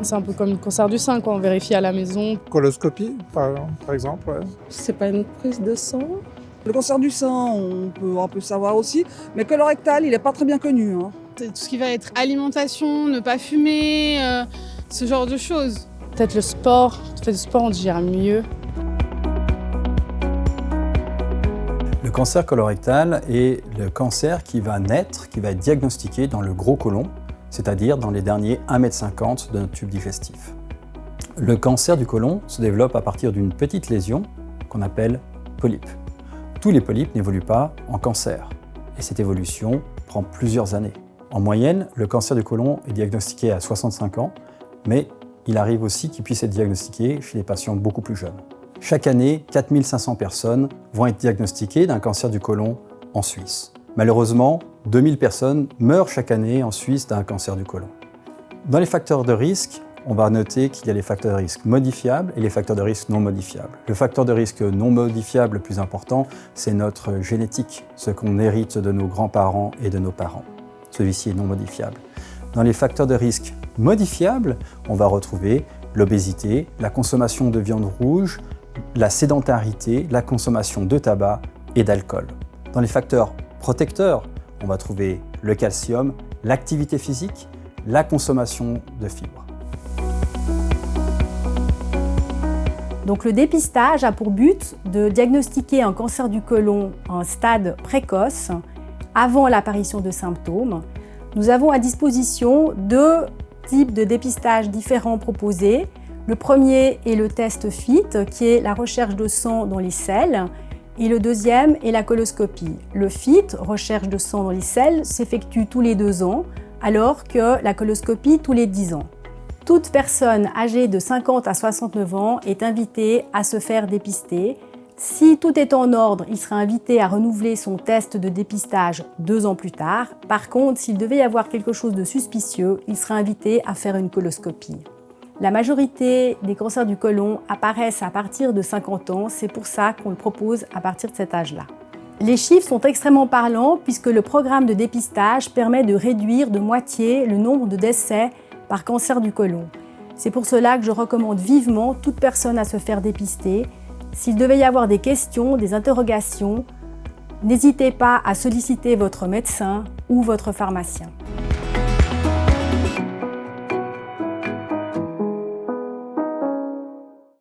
C'est un peu comme le cancer du sein, quoi. On vérifie à la maison. Coloscopie, par exemple. Ouais. C'est pas une prise de sang? Le cancer du sein, on peut savoir aussi, mais colorectal, il n'est pas très bien connu. C'est tout ce qui va être alimentation, ne pas fumer, ce genre de choses. Peut-être le sport. Fait du sport, on digère mieux. Le cancer colorectal est le cancer qui va naître, qui va être diagnostiqué dans le gros côlon, c'est-à-dire dans les derniers 1,50 m de notre tube digestif. Le cancer du côlon se développe à partir d'une petite lésion qu'on appelle polype. Tous les polypes n'évoluent pas en cancer et cette évolution prend plusieurs années. En moyenne, le cancer du côlon est diagnostiqué à 65 ans, mais il arrive aussi qu'il puisse être diagnostiqué chez les patients beaucoup plus jeunes. Chaque année, 4500 personnes vont être diagnostiquées d'un cancer du côlon en Suisse. Malheureusement, 2000 personnes meurent chaque année en Suisse d'un cancer du côlon. Dans les facteurs de risque, on va noter qu'il y a les facteurs de risque modifiables et les facteurs de risque non modifiables. Le facteur de risque non modifiable le plus important, c'est notre génétique, ce qu'on hérite de nos grands-parents et de nos parents. Celui-ci est non modifiable. Dans les facteurs de risque modifiables, on va retrouver l'obésité, la consommation de viande rouge, la sédentarité, la consommation de tabac et d'alcool. Dans les facteurs protecteurs, on va trouver le calcium, l'activité physique, la consommation de fibres. Donc le dépistage a pour but de diagnostiquer un cancer du côlon en stade précoce, avant l'apparition de symptômes. Nous avons à disposition 2 types de dépistage différents proposés. Le premier est le test FIT, qui est la recherche de sang dans les selles, et le deuxième est la coloscopie. Le FIT, recherche de sang dans les selles, s'effectue tous les 2 ans, alors que la coloscopie tous les 10 ans. Toute personne âgée de 50 à 69 ans est invitée à se faire dépister. Si tout est en ordre, il sera invité à renouveler son test de dépistage 2 ans plus tard. Par contre, s'il devait y avoir quelque chose de suspicieux, il sera invité à faire une coloscopie. La majorité des cancers du côlon apparaissent à partir de 50 ans, c'est pour ça qu'on le propose à partir de cet âge-là. Les chiffres sont extrêmement parlants puisque le programme de dépistage permet de réduire de moitié le nombre de décès par cancer du côlon. C'est pour cela que je recommande vivement toute personne à se faire dépister. S'il devait y avoir des questions, des interrogations, n'hésitez pas à solliciter votre médecin ou votre pharmacien.